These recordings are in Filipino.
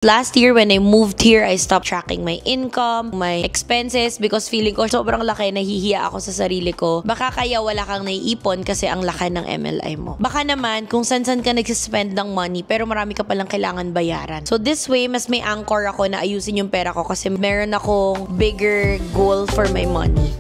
Last year, when I moved here, I stopped tracking my income, my expenses, because feeling ko sobrang laki, nahihiya ako sa sarili ko. Baka kaya wala kang naiipon kasi ang laki ng MLI mo. Baka naman, kung san-san ka nag-spend ng money, pero marami ka palang kailangan bayaran. So this way, mas may anchor ako na ayusin yung pera ko kasi meron akong bigger goal for my money.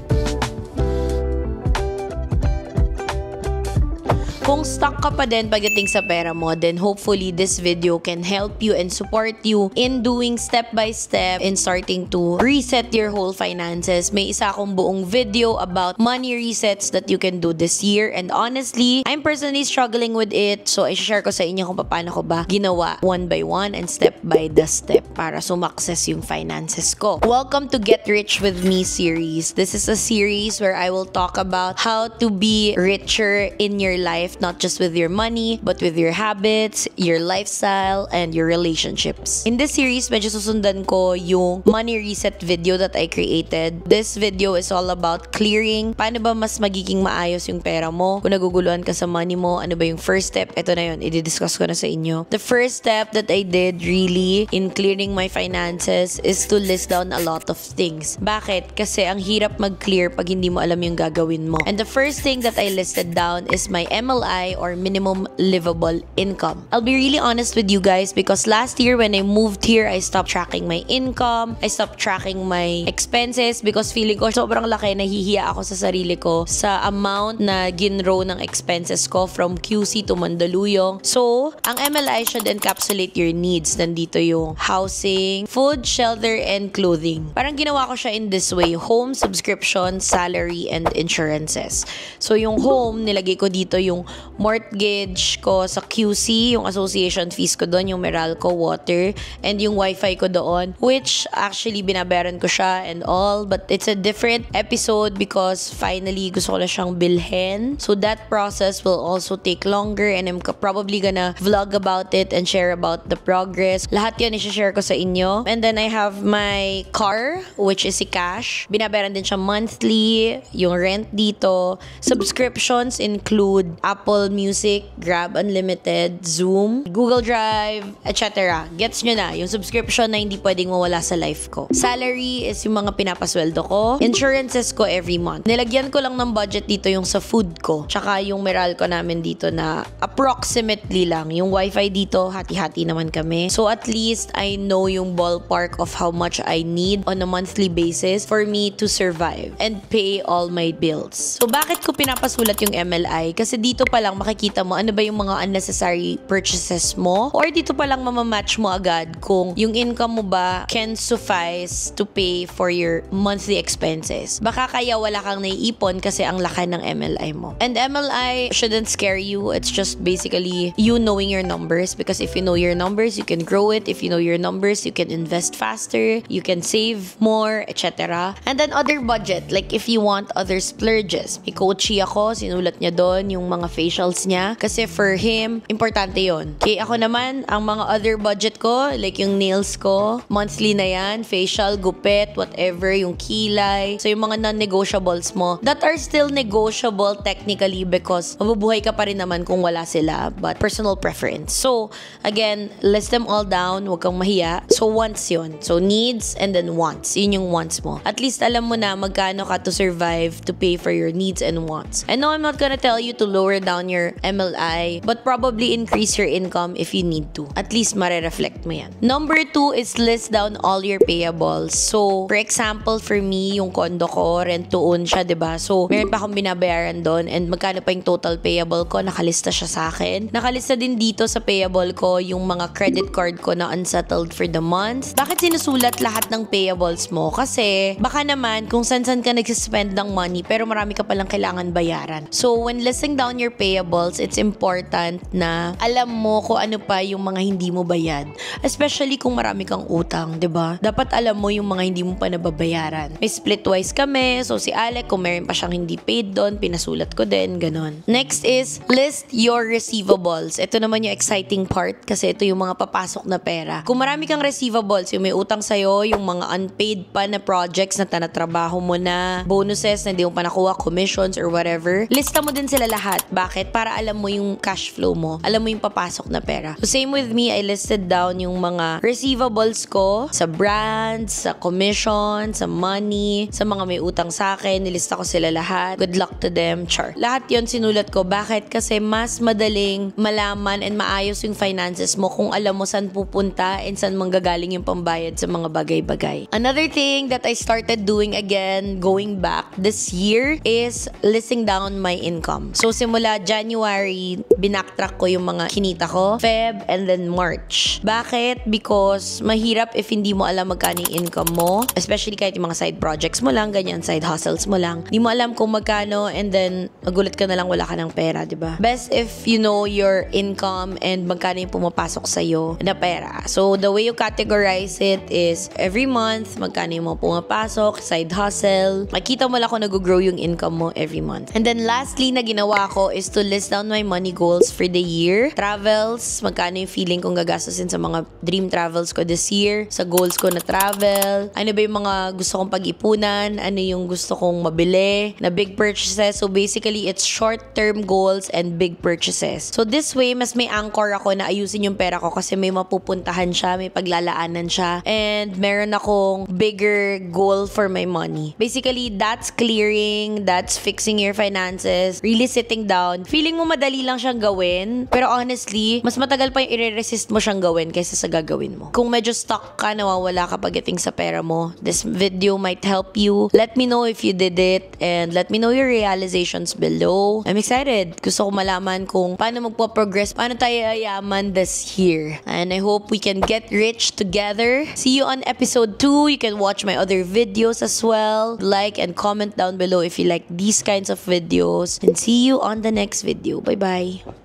Kung stuck ka pa din pagdating sa pera mo, then hopefully this video can help you and support you in doing step-by-step in starting to reset your whole finances. May isa akong buong video about money resets that you can do this year. And honestly, I'm personally struggling with it. So, i-share ko sa inyo kung paano ko ba ginawa one by one and step by the step para sumakses yung finances ko. Welcome to Get Rich With Me series. This is a series where I will talk about how to be richer in your life, not just with your money, but with your habits, your lifestyle, and your relationships. In this series, medyo susundan ko yung money reset video that I created. This video is all about clearing. Paano ba mas magiging maayos yung pera mo? Kung naguguluhan ka sa money mo, ano ba yung first step? Ito na yun, i-discuss ko na sa inyo. The first step that I did really in clearing my finances is to list down a lot of things. Bakit? Kasi ang hirap mag-clear pag hindi mo alam yung gagawin mo. And the first thing that I listed down is my MLI or minimum livable income. I'll be really honest with you guys because last year when I moved here, I stopped tracking my income. I stopped tracking my expenses because feeling ko sobrang laki, nahihiya ako sa sarili ko sa amount na ginrow ng expenses ko from QC to Mandaluyong. So, ang MLI should encapsulate your needs. Nandito yung housing, food, shelter, and clothing. Parang ginawa ko siya in this way: home, subscription, salary, and insurances. So, yung home, nilagay ko dito yung mortgage ko sa QC, yung association fees ko doon, yung Meralco water, and yung wifi ko doon, which actually binabayaran ko siya and all, but it's a different episode because finally gusto ko na siyang bilhin. So that process will also take longer and I'm probably gonna vlog about it and share about the progress. Lahat yun i-share ko sa inyo. And then I have my car, which is si Cash. Binabayaran din siya monthly, yung rent dito. Subscriptions include Apple Music, Grab Unlimited, Zoom, Google Drive, etc. Gets nyo na, yung subscription na hindi pwedeng mawala sa life ko. Salary is yung mga pinapasweldo ko. Insurances ko every month. Nilagyan ko lang ng budget dito yung sa food ko. Tsaka yung Meralco namin dito na approximately lang. Yung wifi dito, hati-hati naman kami. So at least I know yung ballpark of how much I need on a monthly basis for me to survive and pay all my bills. So bakit ko pinapasulat yung MLI? Kasi dito pa lang makikita mo ano ba yung mga unnecessary purchases mo, or dito pa lang mamamatch mo agad kung yung income mo ba can suffice to pay for your monthly expenses. Baka kaya wala kang naiipon kasi ang laki ng MLI mo. And MLI shouldn't scare you. It's just basically you knowing your numbers, because if you know your numbers, you can grow it. If you know your numbers, you can invest faster, you can save more, etc. And then other budget, like if you want other splurges. May coachy ako, sinulat niya doon yung mga facials niya kasi for him, importante yon. Okay, ako naman, ang mga other budget ko, like yung nails ko, monthly na yan, facial, gupit, whatever, yung kilay. So yung mga non-negotiables mo, that are still negotiable technically because mabubuhay ka pa rin naman kung wala sila, but personal preference. So, again, list them all down, huwag kang mahiya. So, wants yun. So, needs and then wants. Yun yung wants mo. At least alam mo na magkano ka to survive to pay for your needs and wants. I know I'm not gonna tell you to lower down your MLI, but probably increase your income if you need to. At least mare-reflect mo yan. Number 2 is list down all your payables. So, for example, for me, yung condo ko, rent-to-own siya, diba? So, meron pa akong binabayaran doon and magkano pa yung total payable ko, nakalista siya sa akin. Nakalista din dito sa payable ko yung mga credit card ko na unsettled for the month. Bakit sinusulat lahat ng payables mo? Kasi, baka naman, kung san-san ka nag-spend ng money, pero marami ka palang kailangan bayaran. So, when listing down your payables, it's important na alam mo kung ano pa yung mga hindi mo bayad. Especially kung marami kang utang, 'di ba? Dapat alam mo yung mga hindi mo pa nababayaran. May splitwise kami. So si Alec, kung meron pa siyang hindi paid doon, pinasulat ko din, ganon. Next is list your receivables. Ito naman yung exciting part kasi ito yung mga papasok na pera. Kung marami kang receivables, yung may utang sa'yo, yung mga unpaid pa na projects na tanatrabaho mo na, bonuses na hindi mo pa nakuha, commissions or whatever, lista mo din sila lahat. Bakit? Bakit? Para alam mo yung cash flow mo. Alam mo yung papasok na pera. So same with me, I listed down yung mga receivables ko sa brands, sa commission, sa money, sa mga may utang sa akin. Nilista ko sila lahat. Good luck to them. Char. Lahat yon sinulat ko. Bakit? Kasi mas madaling malaman and maayos yung finances mo kung alam mo saan pupunta and saan manggagaling yung pambayad sa mga bagay-bagay. Another thing that I started doing again, going back this year, is listing down my income. So simula January, binacktrack ko yung mga kinita ko, Feb, and then March. Bakit? Because mahirap if hindi mo alam magkano yung income mo, especially kahit yung mga side projects mo lang, ganyan, side hustles mo lang. Hindi mo alam kung magkano and then magulat ka na lang wala ka ng pera, di ba? Best if you know your income and magkano yung pumapasok sa'yo na pera. So the way you categorize it is every month, magkano yung mga pumapasok, side hustle. Makita mo lang kung nag-grow yung income mo every month. And then lastly na ginawa ko is to list down my money goals for the year. Travels, magkano yung feeling kong gagastusin sa mga dream travels ko this year, sa goals ko na travel, ano ba yung mga gusto kong pag-ipunan, ano yung gusto kong mabili, na big purchases. So basically, it's short-term goals and big purchases. So this way, mas may anchor ako na ayusin yung pera ko kasi may mapupuntahan siya, may paglalaanan siya, and meron akong bigger goal for my money. Basically, that's clearing, that's fixing your finances, really sitting down. Feeling mo madali lang siyang gawin, pero honestly, mas matagal pa yung i-resist mo siyang gawin kaysa sa gagawin mo. Kung medyo stuck ka, nawawala ka pagdating sa pera mo, this video might help you. Let me know if you did it and let me know your realizations below. I'm excited. Gusto ko malaman kung paano magpo-progress, paano tayo yayaman this year. And I hope we can get rich together. See you on episode 2. You can watch my other videos as well. Like and comment down below if you like these kinds of videos. And see you on the next video. Bye-bye.